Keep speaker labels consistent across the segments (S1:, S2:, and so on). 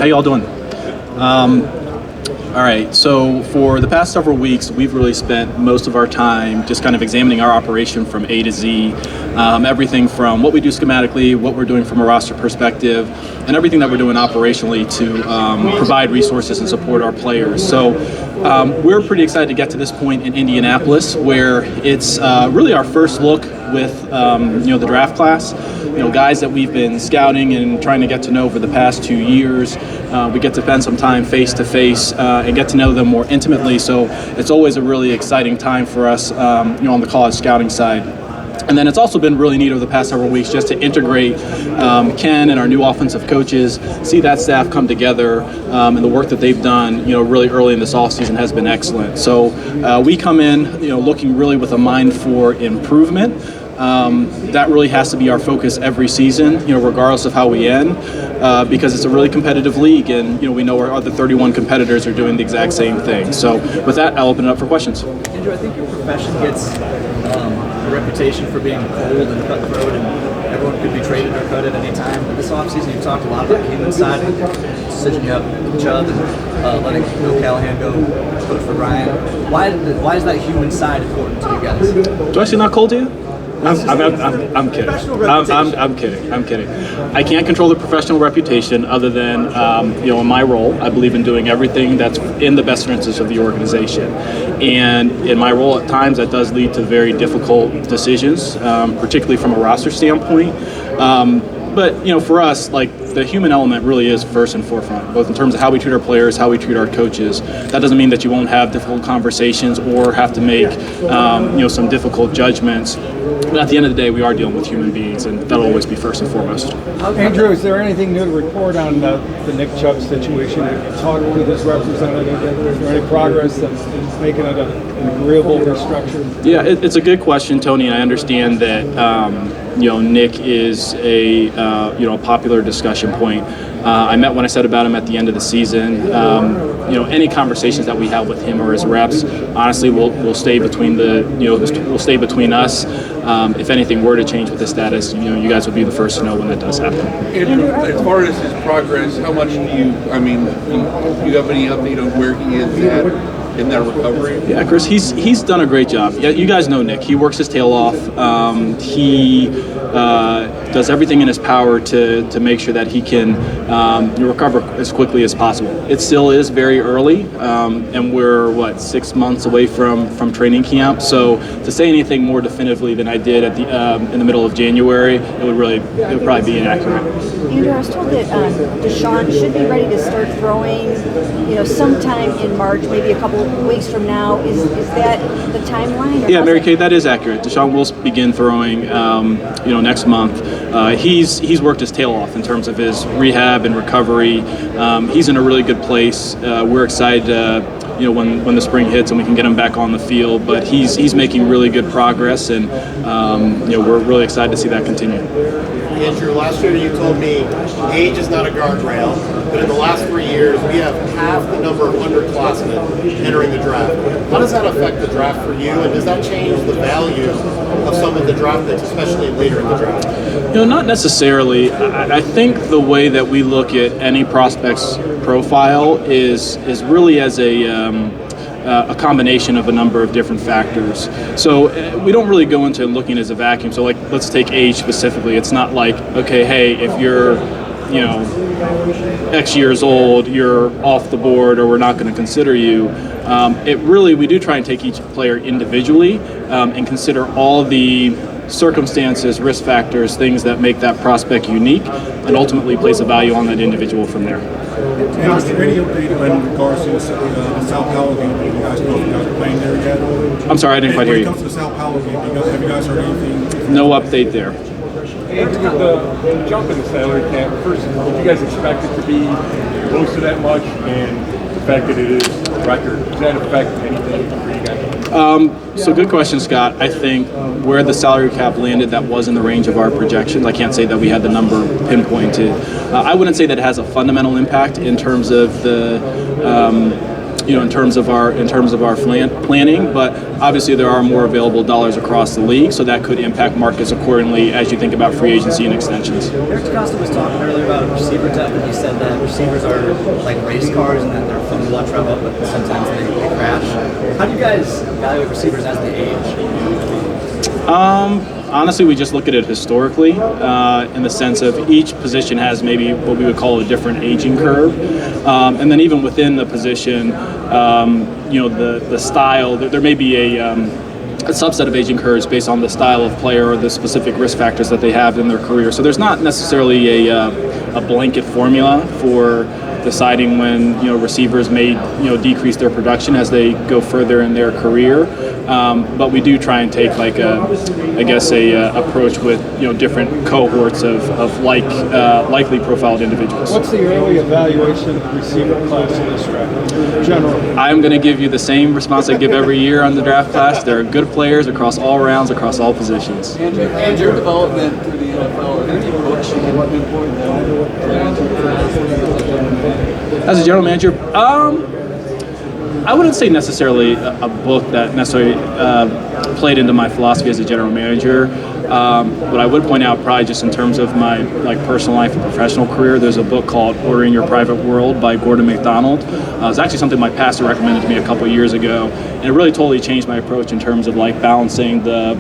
S1: How y'all doing? All right, so for the past several weeks, we've really spent most of our time just kind of examining our operation from A to Z, everything from what we do schematically, what we're doing from a roster perspective, and everything that we're doing operationally to provide resources and support our players. So we're pretty excited to get to this point in Indianapolis, where it's really our first look with the draft class. Guys that we've been scouting and trying to get to know over the past 2 years. We get to spend some time face to face and get to know them more intimately. So it's always a really exciting time for us, on the college scouting side. And then it's also been really neat over the past several weeks just to integrate Ken and our new offensive coaches, see that staff come together, and the work that they've done, really early in this offseason has been excellent. So we come in, looking really with a mind for improvement. That really has to be our focus every season, regardless of how we end, because it's a really competitive league, and we know our other 31 competitors are doing the exact same thing. So with that, I'll open it up for questions.
S2: Andrew, I think your profession gets a reputation for being cold and cutthroat, and everyone could be traded or cut at any time. But this offseason, you've talked a lot about the human side, the decision you have with Chubb and letting Bill Callahan go coach for Ryan. Why is that human side important to you guys?
S1: Do I seem not cold to you? I'm kidding. I'm kidding. I can't control the professional reputation other than, in my role, I believe in doing everything that's in the best interest of the organization. And in my role at times, that does lead to very difficult decisions, particularly from a roster standpoint. But for us, the human element really is first and forefront, both in terms of how we treat our players, how we treat our coaches. That doesn't mean that you won't have difficult conversations or have to make, some difficult judgments. But at the end of the day, we are dealing with human beings, and that'll always be first and foremost.
S3: Andrew, is there anything new to report on the Nick Chubb situation? Have you talked with his representative? Is there any progress that's making it an agreeable restructure?
S1: Yeah, it's a good question, Tony, and I understand that Nick is a popular discussion point. When I said about him at the end of the season, any conversations that we have with him or his reps, honestly, will stay between will stay between us. If anything were to change with his status, you guys will be the first to know when that does happen.
S4: Andrew, as far as his progress, how much do you have any update on where he is at in that recovery?
S1: Yeah, Chris, he's done a great job. Yeah, you guys know Nick. He works his tail off. He does everything in his power to make sure that he can recover as quickly as possible. It still is very early, and we're 6 months away from training camp. So to say anything more definitively than I did at in the middle of January, it would probably be inaccurate.
S5: Andrew, I was told that Deshaun should be ready to start throwing, sometime in March, maybe a couple of weeks from now. Is that the timeline?
S1: Yeah, Mary Kay, that is accurate. Deshaun will begin throwing, next month. He's worked his tail off in terms of his rehab and recovery. He's in a really good place. We're excited, when the spring hits and we can get him back on the field. But he's making really good progress, and we're really excited to see that continue.
S6: Andrew, last year you told me age is not a guardrail, but in the last 3 years we have half the number of underclassmen entering the draft. How does that affect the draft for you, and does that change the value of some of the draft picks, especially later in the draft?
S1: Not necessarily. I think the way that we look at any prospect's profile is really as a combination of a number of different factors. So we don't really go into looking as a vacuum. So let's take age specifically. It's not like, okay, hey, if you're, X years old, you're off the board or we're not going to consider you. We do try and take each player individually and consider all the circumstances, risk factors, things that make that prospect unique, and ultimately place a value on that individual from there.
S7: And is there any update in regards to the Sao Paulo game? Do you guys know if you guys are playing there yet?
S1: I'm sorry, I didn't quite hear you.
S7: When it comes to the Sao Paulo game, have you guys heard anything?
S1: No update there.
S3: Andrew, the jump in the salary cap, first, did you guys expect it to be close to that much? And the fact that it is a record, does that affect anything for you guys?
S1: So good question, Scott. I think where the salary cap landed, that was in the range of our projections. I can't say that we had the number pinpointed. I wouldn't say that it has a fundamental impact in terms of the in terms of our planning, but obviously there are more available dollars across the league, so that could impact markets accordingly as you think about free agency and extensions.
S2: Eric DeCosta was talking earlier about receiver depth, and he said that receivers are like race cars and that they're fun to watch rev up, but sometimes they crash. How do you guys evaluate receivers as they age?
S1: Honestly, we just look at it historically in the sense of each position has maybe what we would call a different aging curve. And then even within the position, the style, there may be a subset of aging curves based on the style of player or the specific risk factors that they have in their career. So there's not necessarily a blanket formula for deciding when receivers may decrease their production as they go further in their career, but we do try and take like a approach with different cohorts of likely profiled individuals.
S8: What's the early evaluation of the receiver class in this draft? Generally,
S1: I'm going to give you the same response I give every year on the draft class. There are good players across all rounds, across all positions.
S2: And your development through the NFL, are there any books you can pinpoint
S1: As a general manager, I wouldn't say necessarily a book that necessarily played into my philosophy as a general manager. But I would point out, probably just in terms of my personal life and professional career, there's a book called Ordering Your Private World by Gordon MacDonald. It's actually something my pastor recommended to me a couple of years ago, and it really totally changed my approach in terms of balancing the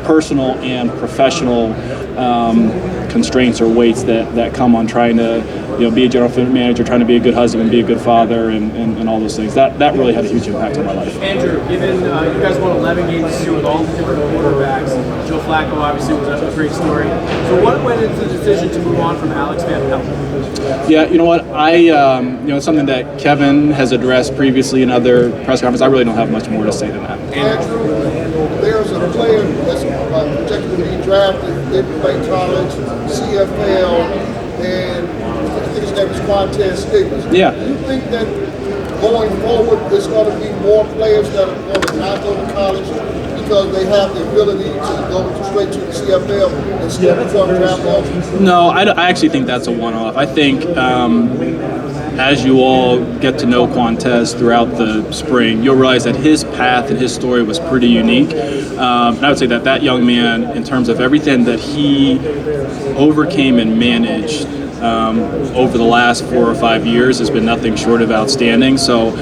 S1: personal and professional constraints or weights that come on trying to be a general manager, trying to be a good husband, be a good father, and all those things. That really had a huge impact on my life.
S9: Andrew, given you guys won 11 games this year with all the different quarterbacks, Joe Flacco obviously was a great story. So what went into the decision to move on from Alex Van Pelt?
S1: Yeah, you know what? It's something that Kevin has addressed previously in other press conferences. I really don't have much more to say than that.
S10: Andrew, there's a player that's projected to be drafted, didn't play college, CFL, and his name is Quantez Stevens.
S1: Yeah.
S10: Do you think that going forward, there's going to be more players that are going to not go to college because they have the ability to go straight to the CFL instead of become draft eligible?
S1: No, I actually think that's a one-off. I think as you all get to know Quantez throughout the spring, you'll realize that his path and his story was pretty unique. And I would say that young man, in terms of everything that he overcame and managed over the last 4 or 5 years, has been nothing short of outstanding. So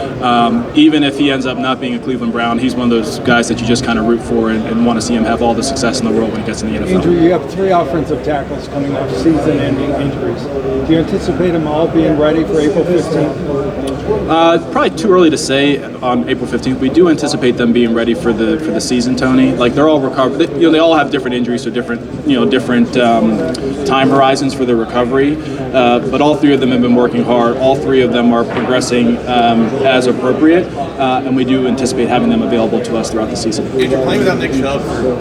S1: even if he ends up not being a Cleveland Brown, he's one of those guys that you just kind of root for and want to see him have all the success in the world when he gets in the NFL.
S8: Andrew, you have 3 offensive tackles coming off season-ending injuries. Do you anticipate them all being ready for April 15th?
S1: Probably too early to say on April 15th. We do anticipate them being ready for the season, Tony. They're all recovered. They all have different injuries, so different time horizons for their recovery. But all 3 of them have been working hard. All 3 of them are progressing as appropriate, and we do anticipate having them available to us throughout the season.
S11: Andrew, playing without Nick Chubb for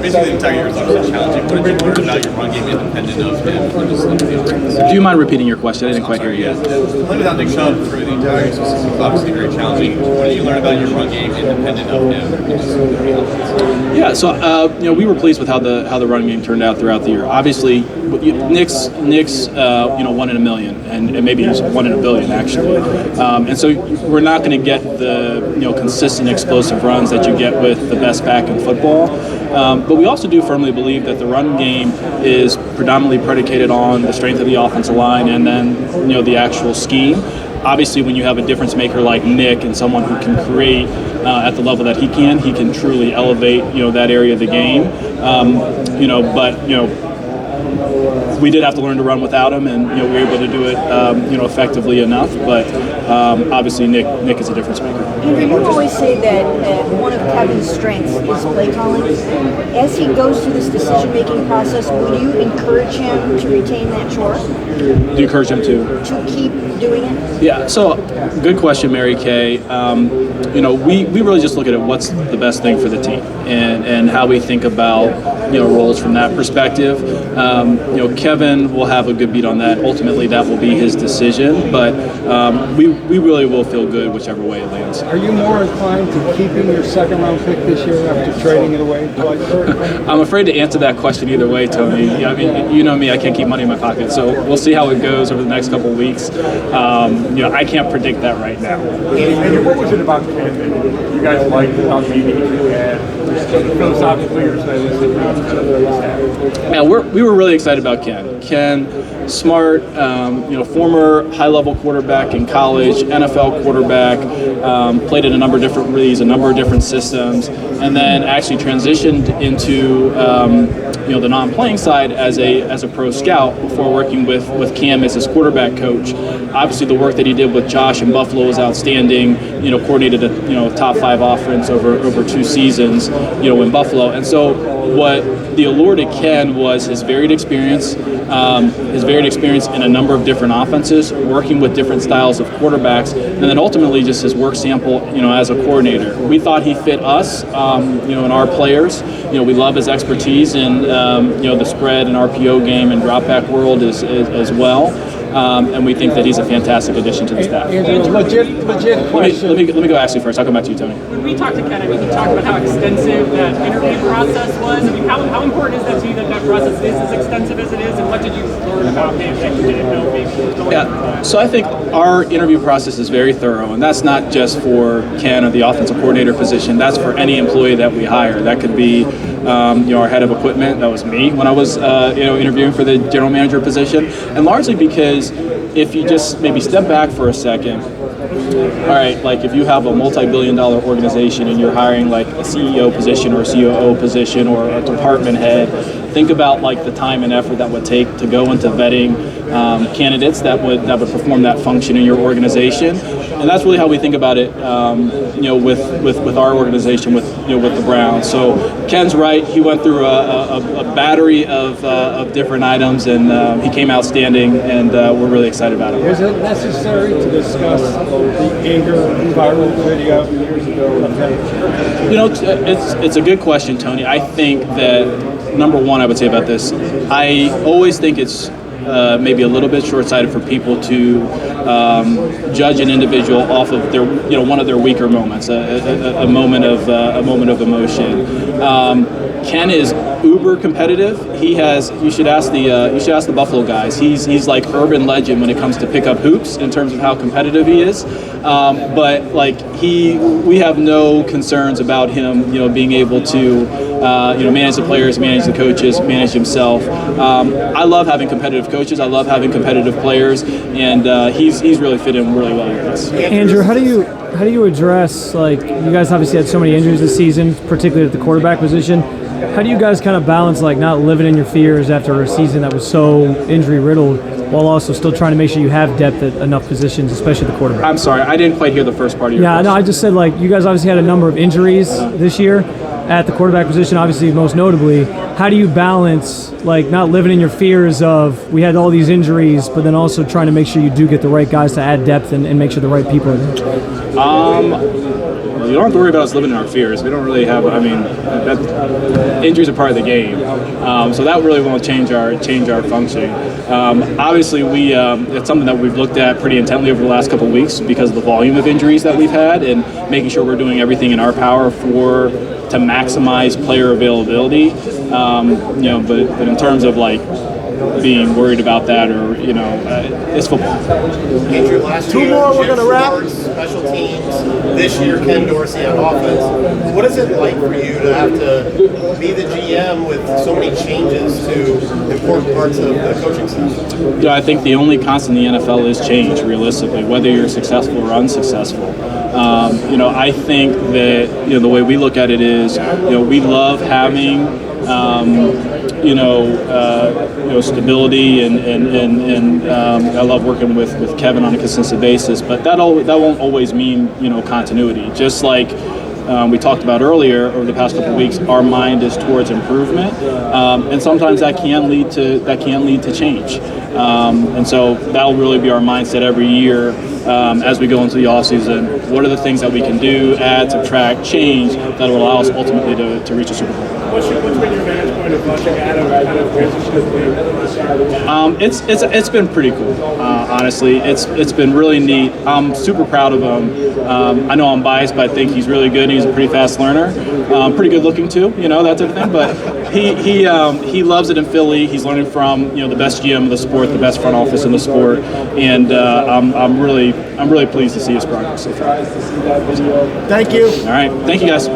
S11: basically the entire year is obviously challenging. What did you learn about your run game independent of him?
S1: Do you mind repeating your question? I didn't quite hear you.
S11: Playing without Nick Chubb for the entire year is obviously very challenging. What did you learn about your run game independent of him?
S1: Yeah, so we were pleased with how the run game turned out throughout the year. Obviously, Nick's 1 in a million, and maybe he's 1 in a billion actually. And so we're not going to get the consistent explosive runs that you get with the best back in football. But we also do firmly believe that the run game is predominantly predicated on the strength of the offensive line and then the actual scheme. Obviously, when you have a difference maker like Nick and someone who can create at the level that he can truly elevate that area of the game. We did have to learn to run without him, and we were able to do it effectively enough. But obviously, Nick is a difference maker.
S5: Andrew, you always say that one of Kevin's strengths is play calling. As he goes through this decision-making process, would you encourage him to retain that chore?
S1: Do you encourage him to
S5: keep doing it?
S1: Yeah. So, good question, Mary Kay. We really just look at it. What's the best thing for the team, and how we think about roles from that perspective. Kevin will have a good beat on that. Ultimately, that will be his decision, but we really will feel good whichever way it lands.
S8: Are you more inclined to keeping your second-round pick this year after trading it away twice?
S1: I'm afraid to answer that question either way, Tony. I mean, you know me, I can't keep money in my pocket, so we'll see how it goes over the next couple of weeks. I can't predict that right now.
S3: And what was it about Ken that you guys liked about maybe he had philosophically or stylistically?
S1: Yeah, we were really excited about Ken. Ken, smart, former high-level quarterback in college, NFL quarterback, played in a number of different leagues, a number of different systems, and then actually transitioned into the non-playing side as a pro scout before working with Cam as his quarterback coach. Obviously, the work that he did with Josh in Buffalo was outstanding. Coordinated a top 5 offense over 2 seasons, in Buffalo, and so what the allure to Ken was his varied experience in a number of different offenses, working with different styles of quarterbacks, and then ultimately just his work sample, as a coordinator. We thought he fit us, and our players. We love his expertise in, the spread and RPO game and drop back world as well. And we think that he's a fantastic addition to the staff.
S8: Legit question.
S1: Let me go ask you first. I'll come back to you, Tony.
S12: When we talked to Ken, he talked about how extensive that interview process was. How important is that to you that process is as extensive as it is, and what did you learn about him that you didn't know maybe was going on?
S1: So I think our interview process is very thorough, and that's not just for Ken or the offensive coordinator position. That's for any employee that we hire. That could be our head of equipment. That was me when I was interviewing for the general manager position, and largely because if you just maybe step back for a second. All right, like if you have a multi-billion-dollar organization and you're hiring like a CEO position or a COO position or a department head, think about like the time and effort that would take to go into vetting candidates that would perform that function in your organization, and that's really how we think about it. With our organization, with the Browns. So Ken's right. He went through a battery of different items, and he came outstanding, and we're really excited about it.
S8: Was it necessary to discuss the anger viral video years ago?
S1: It's a good question, Tony. I think that number one, I would say about this, I always think it's maybe a little bit short-sighted for people to judge an individual off of their, one of their weaker moments, a moment of emotion. Ken is uber competitive. You should ask the Buffalo guys. He's like urban legend when it comes to pick up hoops in terms of how competitive he is. But we have no concerns about him, being able to, manage the players, manage the coaches, manage himself. I love having competitive coaches. I love having competitive players, and he's really fit in really well with us.
S13: Andrew, how do you address, like, you guys obviously had so many injuries this season, particularly at the quarterback position. How do you guys kind of balance like not living in your fears after a season that was so injury riddled, while also still trying to make sure you have depth at enough positions, especially the quarterback?
S1: I'm sorry, I didn't quite hear the first part of your question.
S13: No, I just said like you guys obviously had a number of injuries this year at the quarterback position, obviously most notably. How do you balance like not living in your fears of we had all these injuries, but then also trying to make sure you do get the right guys to add depth and make sure the right people are there?
S1: You don't have to worry about us living in our fears. We don't really have. Injuries are part of the game, so that really won't change our functioning. Obviously, it's something that we've looked at pretty intently over the last couple of weeks because of the volume of injuries that we've had, and making sure we're doing everything in our power to maximize player availability. But in terms of like being worried about that, or it's football.
S6: Andrew, last year, we're going to wrap. Special teams. This year, Ken Dorsey on offense. What is it like for you to have to be the GM with so many changes to important parts of the coaching staff?
S1: I think the only constant in the NFL is change, realistically, whether you're successful or unsuccessful. I think that the way we look at it is, we love having stability, and I love working with Kevin on a consistent basis. But that won't always mean continuity. Just like we talked about earlier over the past couple of weeks, our mind is towards improvement, and sometimes that can lead to change. And so that'll really be our mindset every year as we go into the offseason. What are the things that we can do, add, subtract, change that will allow us ultimately to reach a Super Bowl?
S3: What's been your vantage point of watching Adam kind of transition his game?
S1: It's been pretty cool. Honestly, it's been really neat. I'm super proud of him. I know I'm biased, but I think he's really good. He's a pretty fast learner, pretty good looking too. That type of thing. But he loves it in Philly. He's learning from the best GM of the sport, the best front office in the sport, and I'm really pleased to see his progress so far.
S9: Thank you.
S1: All right, thank you guys.